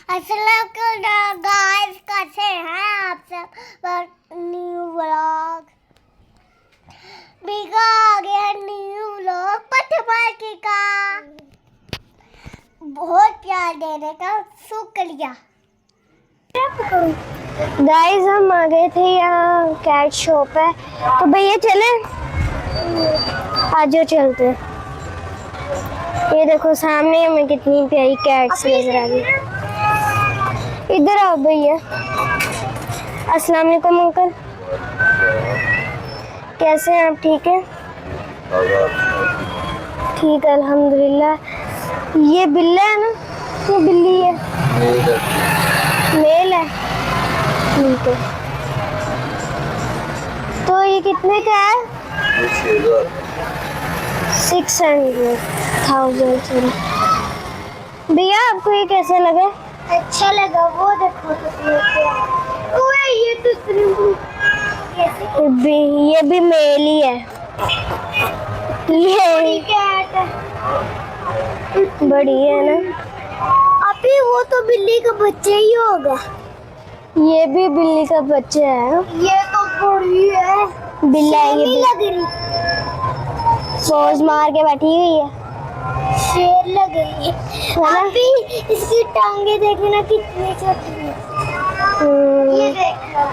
अस्सलाम गाइस, कैसे हैं आप सब। न्यू व्लॉग बिगा आ गया। न्यू व्लॉग पटवाकी का बहुत प्यार देने का शुक्रिया। गाइस हम आ गए थे, यहाँ कैट शॉप है तो भैया चले आज चलते। ये देखो सामने हमें कितनी प्यारी कैट्स नजर आ रही। इधर आओ भैया। अस्सलाम वालेकुम अंकल, कैसे हैं आप? ठीक है, ठीक है अल्हम्दुलिल्लाह। ये बिल्ला है ना? ये बिल्ली है, मेल है, ठीक है। तो ये कितने का है? 600,000। भैया आपको ये कैसा लगा? अच्छा लगा। वो देखो ओए ये ये भी मेल ही है। ये कैट बड़ी है ना? अभी वो तो बिल्ली का बच्चा ही होगा। ये भी बिल्ली का बच्चा है। ये तो बड़ी है, बिल्ला है ये। लग रही, पोज मार के बैठी हुई है, शेर लग रही है। अभी इसकी टांगे देखना कितनी छोटी है। ये देखो,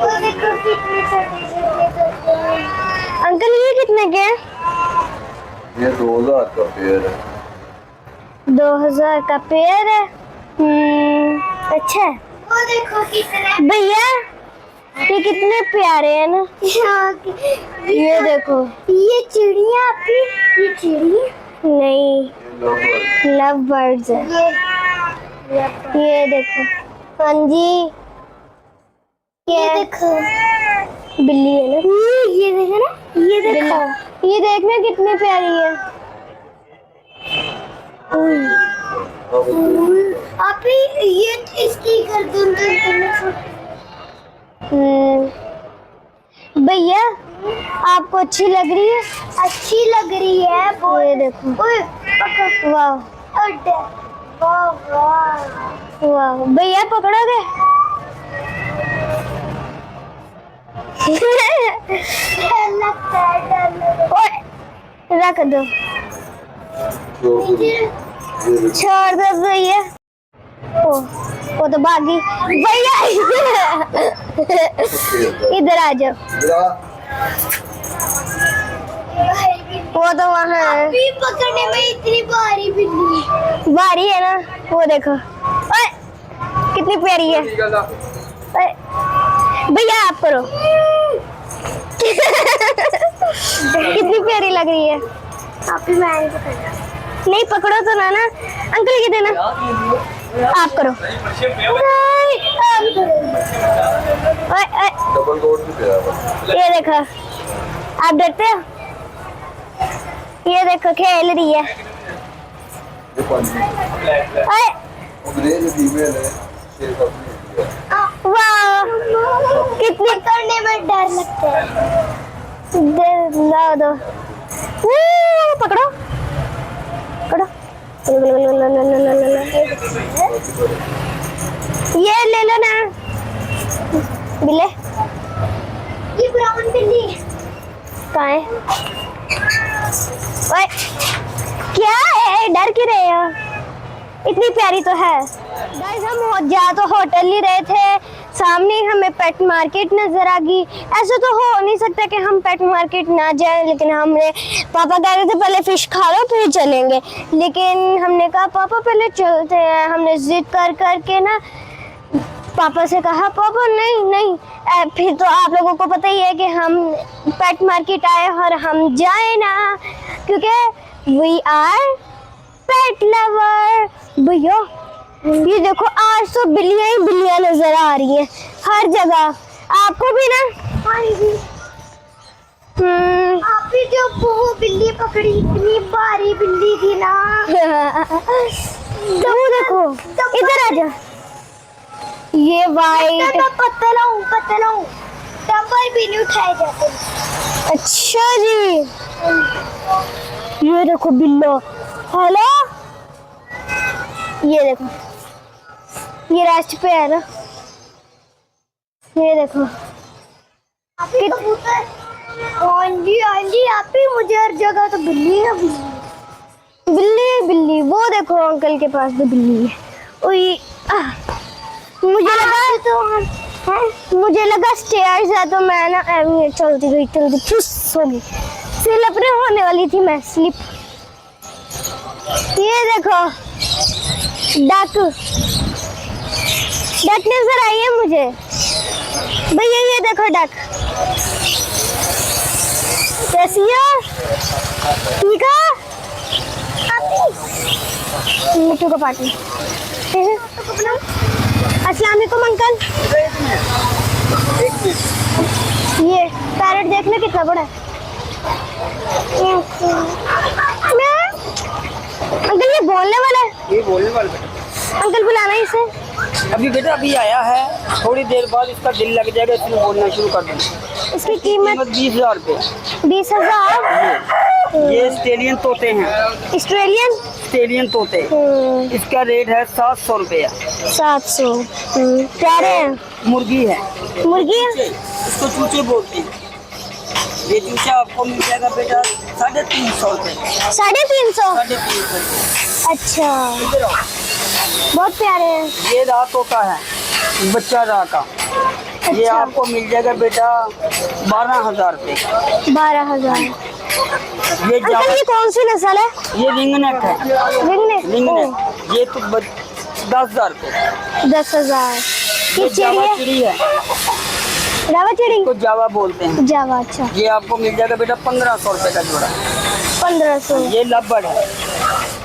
वो देखो कितनी छोटी छोटी है। अंकल ये कितने के हैं? ये 2000 का पेयर है। 2000 का पेयर है। अच्छा है। वो देखो कितने भैया ये कितने प्यारे हैं ना। ये देखो, ये चिड़िया अभी, ये चिड़िया नहीं लव बर्ड्स है। ये देखो, हाँ जी ये देखो बिल्ली है ना। ये देखो ना, ये देखो ये देखना कितनी प्यारी है। अभी ये इसकी गर्दन कितनी छोटी। भैया आपको अच्छी लग रही है? अच्छी लग रही है वो। ये देखो, ओए पकड़, वाह अड्डे, वाह वाह। वाह। भैया पकड़ोगे? डर लगता है, डर लगता ओए, रख दो, है। छोड़ दो भैया। ओ, वो तो भागी। भैया इधर आ जाओ, वो तो वहाँ है। अभी पकड़ने में इतनी भारी बिल्ली है। बारी है ना, वो देखो। ओए, कितनी प्यारी है। ओए, भैया आप करो। कितनी प्यारी लग रही है। अभी मैं नहीं पकड़ना। नहीं पकड़ो तो ना ना, अंकल की देना। आप करो। ओए, ओए, डबल कोट भी पेयर है। ये देखो, आप डरते हो? ये देखो खेल रही है। ये पंजी ओए, अंग्रेज फीमेल है, शेर का भी है। वाह कितनी पकड़ने में डर लगता है। लाओ दो। पकड़ो पकड़ो। ये ले लो ना बिल्ले। ये ब्राउन बिल्ली है। कहाँ है? ओए, क्या है, डर क्यों रहे हो? इतनी प्यारी तो है। गाइस हम जा तो होटल ही रहे थे, सामने हमें पेट मार्केट नजर आ गई। ऐसा तो हो नहीं सकता कि हम पेट मार्केट ना जाएं, लेकिन हमने पापा कह रहे थे पहले फिश खा लो फिर चलेंगे, लेकिन हमने कहा पापा पहले चलते हैं। हमने जिद कर करके ना पापा से कहा पापा नहीं नहीं। फिर तो आप लोगों को पता ही है कि हम पेट मार्केट आए और हम जाए ना, क्योंकि वी आर पेट लवर। भैया ये देखो, आज तो बिल्लियां ही बिल्लियां नजर आ रही हैं हर जगह। आपको भी ना? हाँ जी। अभी जो वो बिल्ली पकड़ी, इतनी भारी बिल्ली थी ना। वो देखो, इधर आ जा। ये वाइट पतला हूँ, डंबल भी नहीं उठाए जाते। अच्छा जी, ये देखो बिल्लो। हेलो ये देखो, ये राष्ट्र पे है ना, ये देखो। हाँ जी यहाँ पे मुझे हर जगह तो बिल्ली है, बिल्ली बिल्ली, वो देखो अंकल के पास भी बिल्ली है। ओए, मुझे लगा तो मुझे लगा स्टेयर्स है, तो मैं ना ऐਵੇਂ चलती गई चुस हो गई, स्लिप होने वाली थी मैं, स्लिप। ये देखो डक, डक नजर आई है मुझे भैया, ये देखो डक। कैसी है? ठीक है? मिट्टू को पार्टी। अस्सलाम वालेकुम अंकल। ये पैरेट देखने कितना बड़ा है। अंकल ये बोलने वाला है? ये बोलने वाला बेटा। अंकल बुलाना इसे। अभी बेटा अभी आया है, थोड़ी देर बाद इसका दिल लग जाएगा, इसमें बोलना शुरू कर देंगे। इसकी कीमत 20,000 रुपये। 20,000। ये ऑस्ट्रेलियन तोते हैं, ऑस्ट्रेलियन तोते। इसका रेट है 700 रुपया। 700। प्यारे हैं। मुर्गी है, मुर्गी है? इसको चूचे बोलते हैं। ये चूचा आपको मिल जाएगा बेटा 350 रुपये। 350? 350। अच्छा, बहुत प्यारे हैं। ये रात तोता है, बच्चा रात का। ये अच्छा। आपको मिल जाएगा बेटा 12,000 रुपये। 12,000। ये अंकल ये कौन सी नस्ल है? ये रिंगनेट है, रिंगनेट। रिंगनेट। ये तो 10,000 रुपये। 10,000। ये ये जावा चिड़ी चिड़ी है, है? रावा चिड़ी? तो जावा बोलते हैं। जावा, अच्छा। ये आपको मिल जाएगा बेटा 1,500 रुपये का जोड़ा। 1500। ये लबड़ है,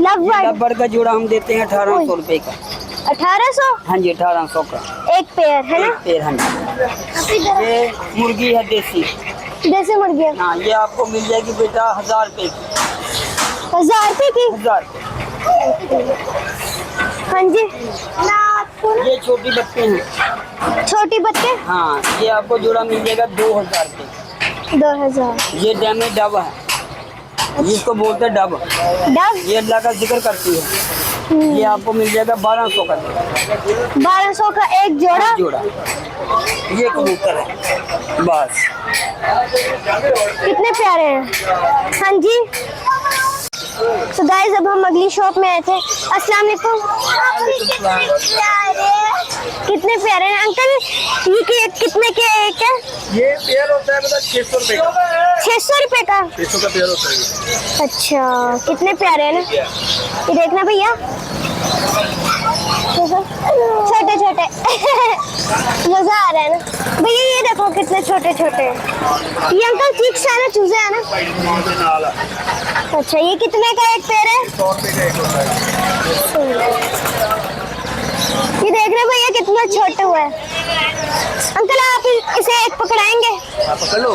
लवबर्ड लबड़ का जोड़ा हम देते हैं 1,800 रुपये का। 1800? हाँ जी 1,800 का एक पेयर है ना? एक पेड़। हाँ जी। ये मुर्गी है देसी। जैसे मुर्गी। हाँ ये आपको मिल जाएगी बेटा 1,000 रुपये की। 1000 रुपए की? 1,000 रुपये। हाँ जी। ये छोटी बच्चे हैं। छोटी बच्चे? हाँ ये आपको जोड़ा मिल जाएगा 2,000 रुपये। 2000। ये डैमेज डब है, जिसको बोलते हैं डब। डब? ये अल्लाह का जिक्र करती है। ये आपको मिल जाएगा 1,200 का जोड़ा। 1200 का एक जोड़ा? जोड़ा। ये कबूतर है बस। कितने प्यारे हैं। हाँ जी। तो गाइस अब हम अगली शॉप में आए थे। अस्सलाम वालेकुम। कितने प्यारे हैं अंकल, ये कितने के एक है? ये पेयर होता है मतलब 600 रुपए का। 600 रुपए का? 600 का पेयर होता है ये। अच्छा, कितने प्यारे हैं ना। ये देखना भैया, छोटे छोटे मजा आ रहा है ना भैया। ये देखो कितने छोटे छोटे। ये अंकल चिक्स है ना, चूजे है ना? अच्छा, ये कितने का एक पेड़ है? 100 रुपए का एक होता है। ये देख रहे भैया कितना छोटा हुआ है। अंकल आप इसे एक पकड़ाएंगे? पकड़ लो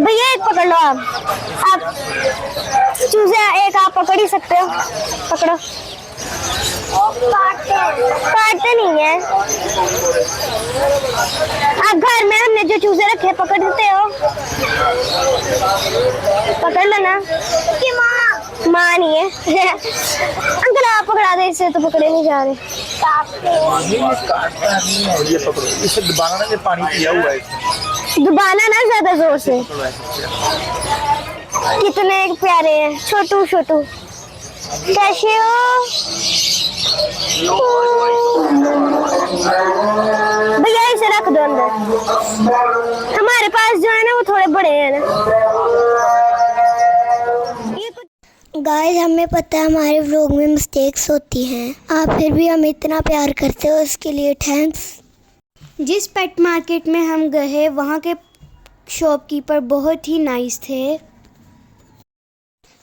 भैया एक पकड़ लो आप चूजे एक आप पकड़ ही सकते हो, पकड़ो। काटते नहीं है आप, घर में हमने जो चूजे रखे पकड़ देते हो, पकड़ लो ना। कि माँ नहीं है अंकल आप पकड़ा दे, इससे तो पकड़े नहीं जा रहे। ये पकड़ो, इसे दबाना ना, ये पानी पिया हुआ है। दबाना ना ज्यादा जोर से। कितने प्यारे हैं, छोटू छोटू। कैसे हो भैया? इसे रख दो अंदर। हमारे पास जो है ना वो थोड़े बड़े हैं ना। गाइस हमें पता है हमारे व्लॉग में मिस्टेक्स होती हैं, आप फिर भी हमें इतना प्यार करते हो, उसके लिए थैंक्स। जिस पेट मार्केट में हम गए वहाँ के शॉपकीपर बहुत ही नाइस थे,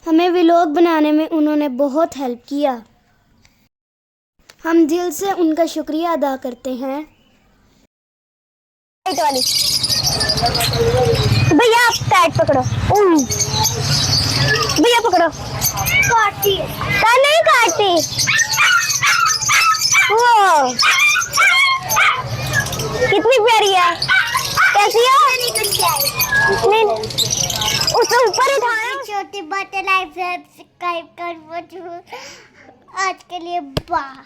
हमें व्लॉग बनाने में उन्होंने बहुत हेल्प किया। हम दिल से उनका शुक्रिया अदा करते हैं। भैया आप टाइट पकड़ो। भैया पकड़ो। काटती नहीं काटती वो। कितनी प्यारी है। कैसी है? नहीं उससे ऊपर उठाना। छोटी बातें लाइक सब्सक्राइब कर आज के लिए बाय।